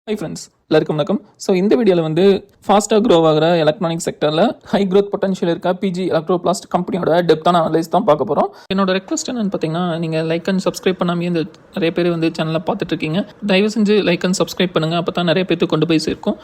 Hi friends, எல்லாருக்கும் வணக்கம். So இந்த வீடியோவில் வந்து ஃபாஸ்ட்டாக க்ரோ ஆகிற எலக்ட்ரானிக் செக்டரில் ஹை க்ரோத் பொட்டன்ஷியல் இருக்க பிஜி எலக்ட்ரோபிளாஸ்ட் கம்பெனியோட டெப்த்தான அனலைஸ் தான் பார்க்க போகிறோம். என்னோட ரெக்வஸ்ட் என்னன்னு பார்த்தீங்கன்னா, நீங்கள் லைக் அண்ட் சப்ஸ்கிரைப் பண்ணாமே இந்த நிறைய பேர் வந்து சேனலில் பார்த்துட்ருக்கீங்க. தயவு செஞ்சு லைக் அண்ட் சப்ஸ்கிரைப் பண்ணுங்கள், அப்போ தான் நிறைய பேருக்கு கொண்டு போய் சேர்க்கும்.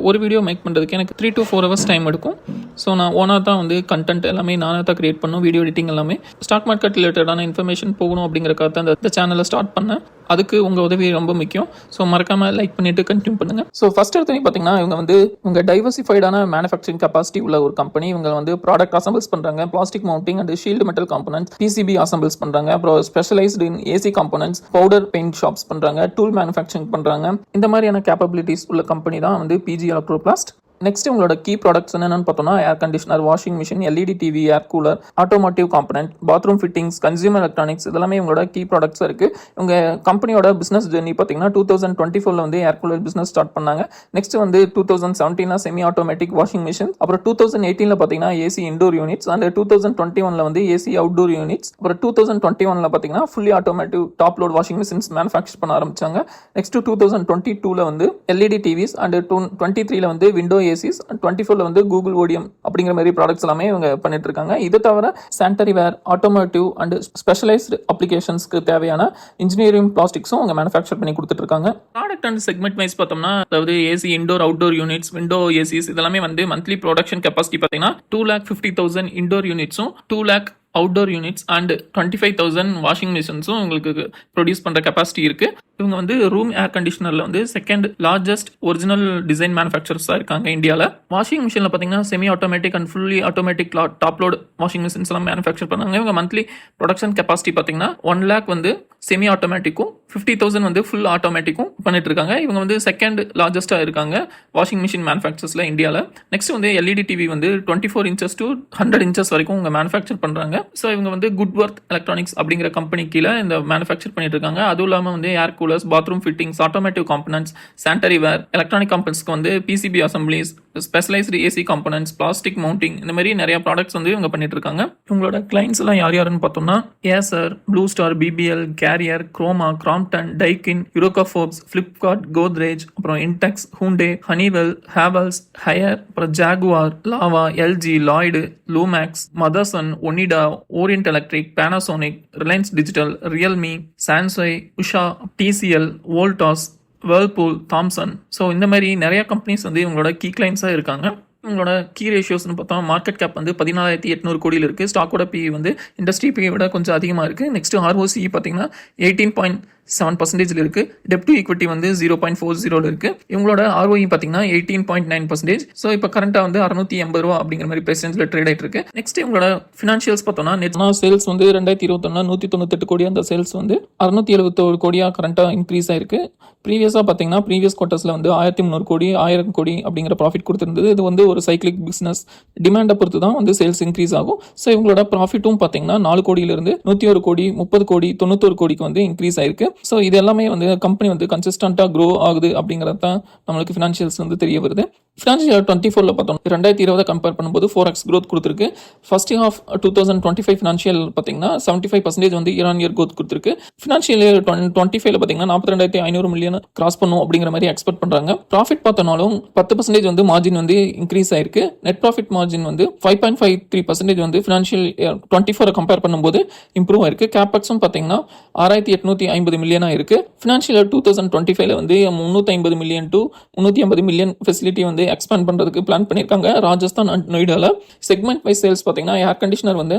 ஒரு வீடியோ மேக் பண்ணுறதுக்கு எனக்கு 3 to 4 hours டைம் எடுக்கும். ஸோ நான் ஓனாக தான் வந்து கண்டென்ட் எல்லாமே நானாக தான் கிரியேட் பண்ணும், வீடியோ எடிட்டிங் எல்லாமே. ஸ்டாக் மார்க்கெட் ரிலேட்டடான இன்ஃபர்மேஷன் போகணும் அப்படிங்கிறக்காக தான் இந்த சேனலை ஸ்டார்ட் பண்ணேன். அதுக்கு உங்கள் உதவி ரொம்ப முக்கியம். ஸோ மறக்காமல் லைக் பண்ணிவிட்டு கண்டினியூ பண்ணுங்கள். ஸோ ஃபஸ்ட் எடுத்து பார்த்தீங்கன்னா, இவங்க வந்து உங்கள் டைவர்சிஃபைடான மேனுஃபேக்சரிங் கெப்பாசிட்டி உள்ள ஒரு கம்பெனி. இவங்க வந்து ப்ராடக்ட் அசம்பிள்ஸ் பண்ணுறாங்க, plastic mounting and shield metal components, PCB assembles பண்ணுறாங்க, அப்புறம் specialised in AC components, powder paint shops பண்ணுறாங்க, டூல் மேனுஃபேக்சரிங் பண்ணுறாங்க. இந்த மாதிரியான கேப்பபிலிட்டிஸ் உள்ள கம்பெனி தான் வந்து பிஜி எலக்ட்ரோபிளாஸ்ட். நெக்ஸ்ட் உங்களோட கீ ப்ராடக்ட்ஸ் என்னென்னு பார்த்தோம்னா, air conditioner, washing machine, LED TV, air cooler, automotive component, bathroom fittings, consumer electronics இதெல்லாமே உங்களோட கீ ப்ராடக்ட்ஸ் இருக்குது. உங்க கம்பெனியோட பிஸ்னஸ் ஜெர்னி பார்த்தீங்கன்னா 2024 வந்து ஏர் கூலர் பிஸ்னஸ் ஸ்டார்ட் பண்ணாங்க. நெக்ஸ்ட் வந்து 2017 செமி ஆட்டோமேட்டிக் வாஷிங் மிஷின், அப்புறம் 2018 பார்த்தீங்கன்னா ஏசி இண்டோர் யூனிட்ஸ், அண்ட் 2021 வந்து ஏசி அவுட்டோர் யூனிட்ஸ், அப்புறம் 2021 பார்த்தீங்கன்னா fully automotive top load washing machines manufacture பண்ண ஆரம்பிச்சாங்க. நெக்ஸ்ட் 2022 வந்து எல்இடி டிவிஸ், அண்ட் 23 வந்து விண்டோ ஏசிஸ், 24 வந்து கூகுள் ஓடிஎம் அப்படிங்கிற மாதிரி ப்ராடக்ட்ஸ் எல்லாமே இவங்க பண்ணிட்டு இருக்காங்க. இது தவிர sanitary ware, automotive and specialised அப்ளிகேஷன்ஸ்க்கு தேவையான இன்ஜினியரிங் பிளாஸ்டிக்ஸும் அவங்க மேனுஃபேக்சர் பண்ணி கொடுத்துட்டு இருக்காங்க. ப்ராடக்ட் அண்ட் செக்மெண்ட் வைஸ் பார்த்தோம்னா, அதாவது AC indoor outdoor units, window ACs இதெல்லாமே வந்து மந்த்லி ப்ரொடக்ஷன் கெப்பாசிட்டி பார்த்தீங்கன்னா 2,50,000 இண்டோர் யூனிட்ஸும் 2 lakh outdoor units and 25,000 washing மிஷின்ஸும் உங்களுக்கு ப்ரொடியூஸ் பண்ணுற கெப்பாசிட்டி இருக்குது. இவங்க வந்து ரூம் ஏர் கண்டிஷனரில் வந்து செகண்ட் லார்ஜஸ்ட் ஒரிஜினல் டிசைன் மேனுஃபேக்சரர்ஸாக இருக்காங்க இந்தியாவில். வாஷிங் மிஷினில் பார்த்தீங்கன்னா semi automatic and fully automatic top load washing machines எல்லாம் மேனுஃபேக்சர் பண்ணாங்க. இவங்க மந்த்லி ப்ரொடக்ஷன் கெப்பாசிட்டி பார்த்தீங்கன்னா 1 lakh வந்து செமி ஆட்டோமேட்டிக்கும் 50,000 வந்து ஃபுல் ஆட்டோமேட்டிக்கும் பண்ணிட்டு இருக்காங்க. இவங்க வந்து செகண்ட் லார்ஜஸ்ட்டாக இருக்காங்க வாஷிங் மிஷின் மேனுஃபேக்சர்ஸில் இந்தியாவில். நெக்ஸ்ட் வந்து எல்இடி டிவி வந்து 24 inches to 100 inches வரைக்கும் இவங்க மேனுஃபேக்சர் பண்ணுறாங்க. ஸோ இவங்க வந்து குட்வொர்த் எலக்ட்ரானிக்ஸ் அப்படிங்கிற கம்பெனி கீழே இந்த மேனுஃபேக்சர் பண்ணிட்டு இருக்காங்க. அதுவும் இல்லாமல் வந்து air coolers, bathroom fittings, automotive components, sanitary ware, electronic காம்பனன்ட்ஸ்க்கு வந்து PCB assemblies, specialised AC components, plastic mounting இந்த மாதிரி நிறைய ப்ராடக்ட்ஸ் வந்து இவங்க பண்ணிட்டு இருக்காங்க. இவங்களோட கிளைண்ட்ஸ் எல்லாம் யார் யாருன்னு பார்த்தோம்னா, Acer, Blue Star, BPL, Carrier, Croma, Crompton, Daikin, Eureka Forbes, Flipkart, Godrej, அப்புறம் Intex, Hyundai, Honeywell, Havells, Haier, அப்புறம் Jaguar, Lava, LG, Lloyd, Lumax, Motherson, Onida, Orient Electric, Panasonic, Reliance Digital, Realme, Samsung, Usha, TCL, Voltas, Whirlpool, Thomson. So இந்த மாதிரி நிறைய companies வந்து இவங்களோட key கிளைண்ட்ஸாக இருக்காங்க. உங்களோட key ரேஷியோஸ்னு பார்த்தா, மார்க்கெட் கேப் வந்து 14,800 கோடியில் இருக்குது. ஸ்டாக்கோட பி வந்து இண்டஸ்ட்ரி பி விட கொஞ்சம் அதிகமாக இருக்குது. நெக்ஸ்ட் ROCE பார்த்தீங்கன்னா 18.7% இருக்குது. டெப்ட் டு ஈக்விட்டி வந்து 0.40 இருக்குது. இவங்களோட ROE பார்த்தீங்கன்னா 18.9%. ஸோ இப்போ கரண்ட்டாக வந்து 680 ரூபா அப்படிங்கிற மாதிரி பெர்சென்ட்ல ட்ரேட் ஆகிட்டு இருக்கு. நெக்ஸ்ட் இவங்களோட ஃபினான்ஷியல்ஸ் பார்த்தோம்னா, நெட் சேல்ஸ் வந்து 2021 198 கோடி, அந்த சேல்ஸ் வந்து 671 கோடியாக கரண்ட்டாக இன்க்ரீஸ் ஆயிருக்கு. ப்ரீவியஸாக பார்த்தீங்கன்னா ப்ரீவியஸ் குவார்ட்டர்ஸில் வந்து 1,300 கோடி 1000 கோடி அப்படிங்கிற ப்ராஃபிட் கொடுத்துருந்தது. இது வந்து ஒரு சைக்கிளிக் பிஸ்னஸ், டிமாண்டை பொறுத்து தான் வந்து சேல்ஸ் இன்க்ரீஸ் ஆகும். ஸோ இவங்களோட ப்ராஃபிட்டும் பார்த்தீங்கன்னா 4 கோடியிலிருந்து 101 கோடி, 30 கோடி, 91 கோடிக்கு வந்து இன்க்ரீஸ் ஆயிருக்கு. ஸோ இது எல்லாமே வந்து கம்பெனி வந்து கன்சிஸ்டண்டாக க்ரோ ஆகுது அப்படிங்கிறது தான் நம்மளுக்கு ஃபினான்ஷியல்ஸ் வந்து தெரிய வருது. ஃபினான்ஷியல் 24 பார்த்தோம், 2020 கம்பேர் பண்ணும்போது 4x growth கொடுத்துருக்கு. ஃபர்ஸ்ட் ஹாஃப் 2025 ஃபினான்ஷியல் பார்த்தீங்கன்னா 75% வந்து இயர் ஆன் இயர் growth கொடுத்துருக்கு. ஃபினான்ஷியல் இயர் 2025 பார்த்தீங்கன்னா 42,500 மில்லியன் கிராஸ் பண்ணும் அப்படிங்கிற மாதிரி எக்ஸ்பெக்ட் பண்ணுறாங்க. ப்ராஃபிட் பார்த்தனாலும் 10% வந்து மார்ஜின் வந்து இன்க்ரீஸ் ஆயிருக்கு. நெட் ப்ராஃபிட் மார்ஜின் வந்து 5.53% வந்து ஃபினான்ஷியல் இயர் 24 கம்பேர் பண்ணும்போது இம்ப்ரூவ் ஆயிருக்கு. கேபெக்ஸும் பார்த்தீங்கன்னா 6,850 மில்லியனாக இருக்கு. ஃபினான்ஷியல் இயர் 2025 வந்து 350 மில்லியன் to 350 மில்லியன் ஃபெசிலிட்டி வந்து எக்ஸ்பேண்ட் பண்றதுக்கு பிளான் பண்ணிருக்காங்க ராஜஸ்தான் அண்ட் நொய்டால. செக்மெண்ட் வைஸ் சேல்ஸ் பாத்தீங்கன்னா ஏர் கண்டிஷனர் வந்து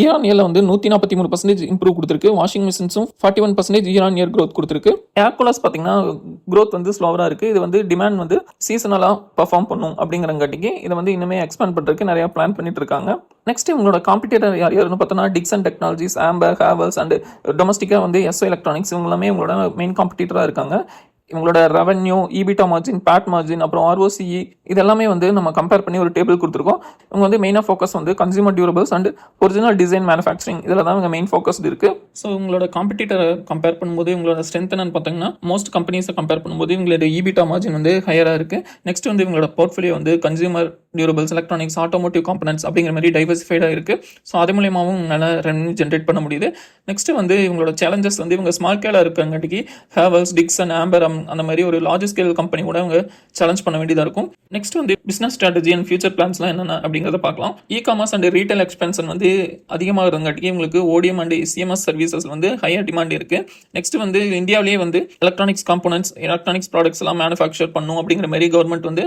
இயர் ஆன் இயர்ல வந்து 143% இம்ப்ரூவ் கொடுத்திருக்கு. வாஷிங் மிஷின்ஸும் 41% இயர் ஆன் இயர் growth கொடுத்திருக்கு. ஏர் கூலர்ஸ் பாத்தீங்கன்னா growth வந்து ஸ்லோவரா இருக்கு. இது வந்து டிமாண்ட் வந்து சீசனலா பெர்ஃபார்ம் பண்ணும் அப்படிங்கறங்காட்டிக்கு இதை வந்து இன்னுமே எக்ஸ்பேண்ட் பண்றதுக்கு நிறைய பிளான் பண்ணிட்டு இருக்காங்க. நெக்ஸ்ட் உங்களோட காம்படிட்டர் யார் யாருன்னு பார்த்தோம்னா, Dixon Technologies, Amber, Havells and டொமஸ்டிக்கா வந்து எஸ்ஓ எலக்ட்ரானிக்ஸ் இவங்க எல்லாமே உங்களோட மெயின் காம்படிட்டரா இருக்காங்க. இவங்களோட revenue, EBITDA margin, PAT margin, அப்புறம் ROCE இது எல்லாமே வந்து நம்ம கம்பேர் பண்ணி ஒரு டேபிள் கொடுத்துருக்கோம். இவங்க வந்து மெயினாக ஃபோக்கஸ் வந்து consumer durables and original design manufacturing இதில் தான் இவங்க மெயின் ஃபோக்கஸ்டு இருக்கு. ஸோ உங்களோட காம்படிட்டரை கம்பேர் பண்ணும்போது இவங்களோட ஸ்ட்ரென்த் என்னன்னு பார்த்தீங்கன்னா, மோஸ்ட் கம்பெனிஸை கம்பேர் பண்ணும்போது இவங்களோட ஈபிட்டா மார்ஜின் வந்து ஹையராக இருக்கு. நெக்ஸ்ட் வந்து இவங்களோட போர்ட்ஃபோலியோ வந்து consumer durables, electronics, automotive components அப்படிங்கிற மாதிரி டைவர்சிஃபைடாக இருக்குது. ஸோ அது மூலியமாகவும் நல்லா ரெவன்யூ ஜென்ரேட் பண்ண முடியுது. நெக்ஸ்ட்டு வந்து இவங்களோட சேலஞ்சஸ் வந்து இவங்க ஸ்மால் ஸ்கேலாக இருக்கிறங்காட்டிக்கு ஹேவல்ஸ், டிக்சன், ஆம்பர் அந்த மாதிரி ஒரு லார்ஜ் ஸ்கேல் கம்பெனி கூட அவங்க சேலஞ்ச் பண்ண வேண்டியதாக இருக்கும். நெக்ஸ்ட் வந்து பிஸ்னஸ் ஸ்ட்ராட்டஜி அண்ட் ஃபியூச்சர் பிளான்ஸ்லாம் என்னென்ன அப்படிங்கிறத பார்க்கலாம். இ-காமர்ஸ் அண்ட் ரீட்டைல் எக்ஸ்பென்ஷன் வந்து அதிகமாக இருந்தங்காட்டிக்கு இவங்களுக்கு ஓடிஎம் அண்ட் சிஎம்எஸ் சர்வீசஸ் வந்து ஹையர் டிமாண்ட் இருக்குது. நெக்ஸ்ட் வந்து இந்தியாவிலேயே வந்து எலக்ட்ரானிக்ஸ் காம்போனன்ட்ஸ், எலக்ட்ரானிக்ஸ் ப்ராடக்ட்ஸ் எல்லாம் மேனுஃபேக்சர் பண்ணும் அப்படிங்கிற மாதிரி கவர்மெண்ட் வந்து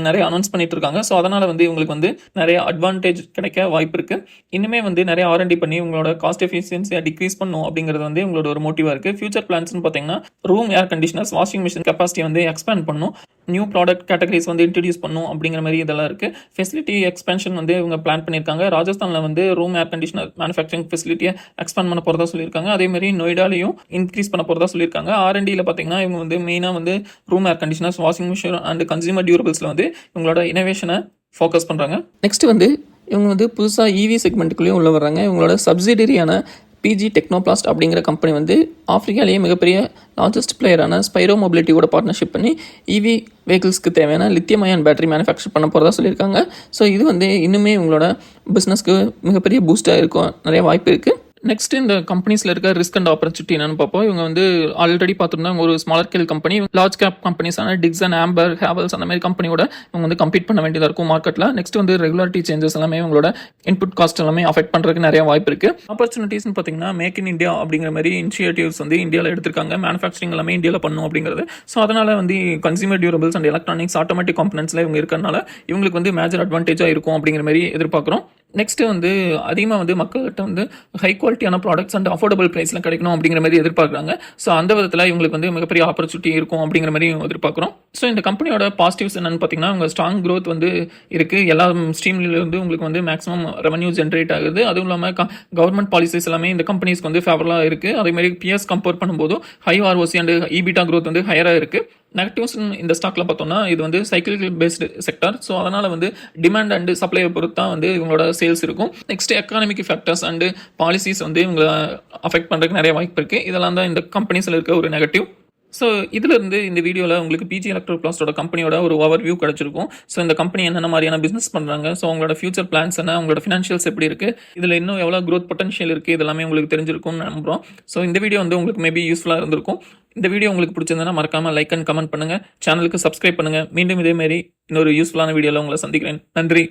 நிறைய அனௌன்ஸ் பண்ணிட்டு இருக்காங்க. ஸோ அதனால் வந்து இவங்களுக்கு வந்து நிறைய அட்வான்டேஜ் கிடைக்க வாய்ப்பு இருக்குது. இன்னுமே வந்து நிறைய R&D பண்ணி உங்களோட காஸ்ட் எஃபிஷியன்சியை டிக்ரீஸ் பண்ணும் அப்படிங்கிறது வந்து உங்களோட ஒரு மோட்டிவாக இருக்குது. ஃபியூச்சர் பிளான்ஸ்னு பார்த்தீங்கன்னா room air conditioners, washing machine capacity வந்து எக்ஸ்பேண்ட் பண்ணும், நியூ ப்ராடக்ட் கேட்டகரிஸ் வந்து இன்ட்ரடியூஸ் பண்ணும் அப்படிங்கிற மாதிரி இதெல்லாம் இருக்குது. ஃபெசிலிட்டி எக்ஸ்பென்ஷன் வந்து இவங்க பிளான் பண்ணியிருக்காங்க. ராஜஸ்தானில் வந்து ரூம் ஏர் கண்டிஷனர் மேனுஃபேக்சரிங் ஃபெசிலிட்டியை எக்ஸ்பேண்ட் பண்ண போகிறதா சொல்லியிருக்காங்க. அதே மாதிரி நொய்டாலையும் இன்க்ரீஸ் பண்ண போகிறதா சொல்லியிருக்காங்க. R&Dயில் பார்த்தீங்கன்னா இவங்க வந்து மெயினாக வந்து room air conditioners, washing machine and consumer டியூரபிள்ஸில் வந்து இவங்களோட இனோவேஷனை ஃபோக்கஸ் பண்ணுறாங்க. நெக்ஸ்ட் வந்து இவங்க வந்து புதுசாக EV செக்மெண்ட்டுக்குள்ளேயும் உள்ள வர்றாங்க. இவங்களோட சப்சிடரியான PG டெக்னோபிளாஸ்ட் அப்படிங்கிற கம்பெனி வந்து ஆஃப்ரிக்காலேயே மிகப்பெரிய லார்ஜஸ்ட் பிளேயரான ஸ்பைரோ மொபிலிட்டியோட பார்ட்னர்ஷிப் பண்ணி EV வெஹிக்கிள்ஸ்க்கு தேவையான லித்தியம் அயன் பேட்டரி மேனுஃபேக்சர் பண்ண போகிறதா சொல்லியிருக்காங்க. ஸோ இது வந்து இன்னுமே இவங்களோட பிஸ்னஸ்க்கு மிகப்பெரிய பூஸ்டாக இருக்கும், நிறைய வாய்ப்பு இருக்குது. நெக்ஸ்ட் இந்த கம்பெனிஸில் இருக்க ரிஸ்க் அண்ட் ஆப்பர்ச்சுனிட்டி என்னன்னு பார்ப்போம். இவங்க வந்து ஆல்ரெடி பார்த்துருந்தாங்க ஒரு smaller scale company, large cap கம்பெனிஸான டிக்சன், ஆம்பர், ஹேவல்ஸ் அந்த மாதிரி கம்பெனியோட இவங்க வந்து கம்பீட் பண்ண வேண்டியதாக இருக்கும் மார்க்கெட்டில். நெக்ஸ்ட் வந்து ரெகுலாரிட்டி சேஞ்சஸ் எல்லாமே இவங்களோட இன்புட் காஸ்ட் எல்லாமே அஃபெக்ட் பண்ணுறதுக்கு நிறைய வாய்ப்பு இருக்குது. ஆப்பர்ச்சுனிட்டிஸ்னு பார்த்தீங்கன்னா மேக் இன் இந்தியா அப்படிங்கிற மாதிரி இனிஷியேட்டிவ்ஸ் வந்து இந்தியாவில் எடுத்திருக்காங்க. மேனுஃபேக்சரிங் எல்லாமே இந்தியாவில் பண்ணும் அப்படிங்கிறது. ஸோ அதனால் வந்து consumer durables and electronics, automatic காம்பனன்ட்ஸில் இவங்க இருக்கிறனால இவங்களுக்கு வந்து மேஜர் அட்வான்டேஜாக இருக்கும் அப்படிங்கிற மாதிரி எதிர்பார்க்குறோம். நெக்ஸ்ட் வந்து அதிகமாக வந்து மக்கள்கிட்ட வந்து ஹை குவாலிட்டியான ப்ராடக்ட்ஸ் அண்ட் அஃபோர்டபுள் ப்ரைஸில் கிடைக்கணும் அப்படிங்கிற மாதிரி எதிர்பார்க்குறாங்க. ஸோ அந்த விதத்தில் இவங்களுக்கு வந்து மிகப்பெரிய ஆப்பர்ச்சுனிட்டி இருக்கும் அப்படிங்கிற மாதிரி எதிர்பார்க்குறோம். ஸோ இந்த கம்பெனியோட பாசிட்டிவ்ஸ் என்னென்னு பார்த்தீங்கன்னா உங்கள் ஸ்ட்ராங் க்ரோத் வந்து இருக்குது. எல்லா ஸ்ட்ரீம்ல வந்து உங்களுக்கு வந்து மேக்ஸிமம் ரெவன்யூ ஜென்ரேட் ஆகுது. அதுவும் இல்லாமல் கவர்மெண்ட் பாலிசிஸ் எல்லாமே இந்த கம்பெனிஸ்க்கு வந்து ஃபேவரலாக இருக்குது. அதேமாதிரி பிஎஸ் கம்பேர் பண்ணும்போது high ROC and EBITDA growth வந்து ஹையராக இருக்குது. நெகட்டிவ்ஸ் இந்த ஸ்டாக்ல பார்த்தோம்னா இது வந்து சைக்கிள் பேஸ்டு செக்டர். ஸோ அதனால் வந்து டிமாண்ட் அண்ட் சப்ளையை பொறுத்து தான் வந்து இவங்களோட சேல்ஸ் இருக்கும். Next economic factors and policies வந்து இவங்களை அஃபெக்ட் பண்ணுறதுக்கு நிறைய வாய்ப்பு இருக்குது. இதெல்லாம் தான் இந்த கம்பெனிஸில் இருக்க ஒரு நெகட்டிவ். ஸோ இதிலிருந்து இந்த வீடியோவில் உங்களுக்கு PG எலக்ட்ரோபிளாஸ்டோட கம்பெனியோட ஒரு ஓவர் வியூ கிடச்சிருக்கும். ஸோ இந்த கம்பெனி என்னென்ன மாதிரியான பிஸ்னஸ் பண்ணுறாங்க, ஸோ அவங்களோட ஃபியூச்சர் பிளான்ஸ் என்ன, அவங்களோட ஃபினான்ஷியல்ஸ் எப்படி இருக்குது, இதில் இன்னும் எவ்வளோ க்ரோத் பொட்டன்ஷியல் இருக்குது, இதெல்லாமே உங்களுக்கு தெரிஞ்சிருக்கும்னு நம்புகிறோம். ஸோ இந்த வீடியோ வந்து உங்களுக்கு மேபி யூஸ்ஃபுல்லாக இருந்திருக்கும். இந்த வீடியோ உங்களுக்கு பிடிச்சிருந்தா மறக்காமல் லைக் அண்ட் கமெண்ட் பண்ணுங்கள், சேனலுக்கு சப்ஸ்கிரைப் பண்ணுங்கள். மீண்டும் இதேமாரி இன்னொரு யூஸ்ஃபுல்லான வீடியோவில் உங்களை சந்திக்கிறேன். நன்றி.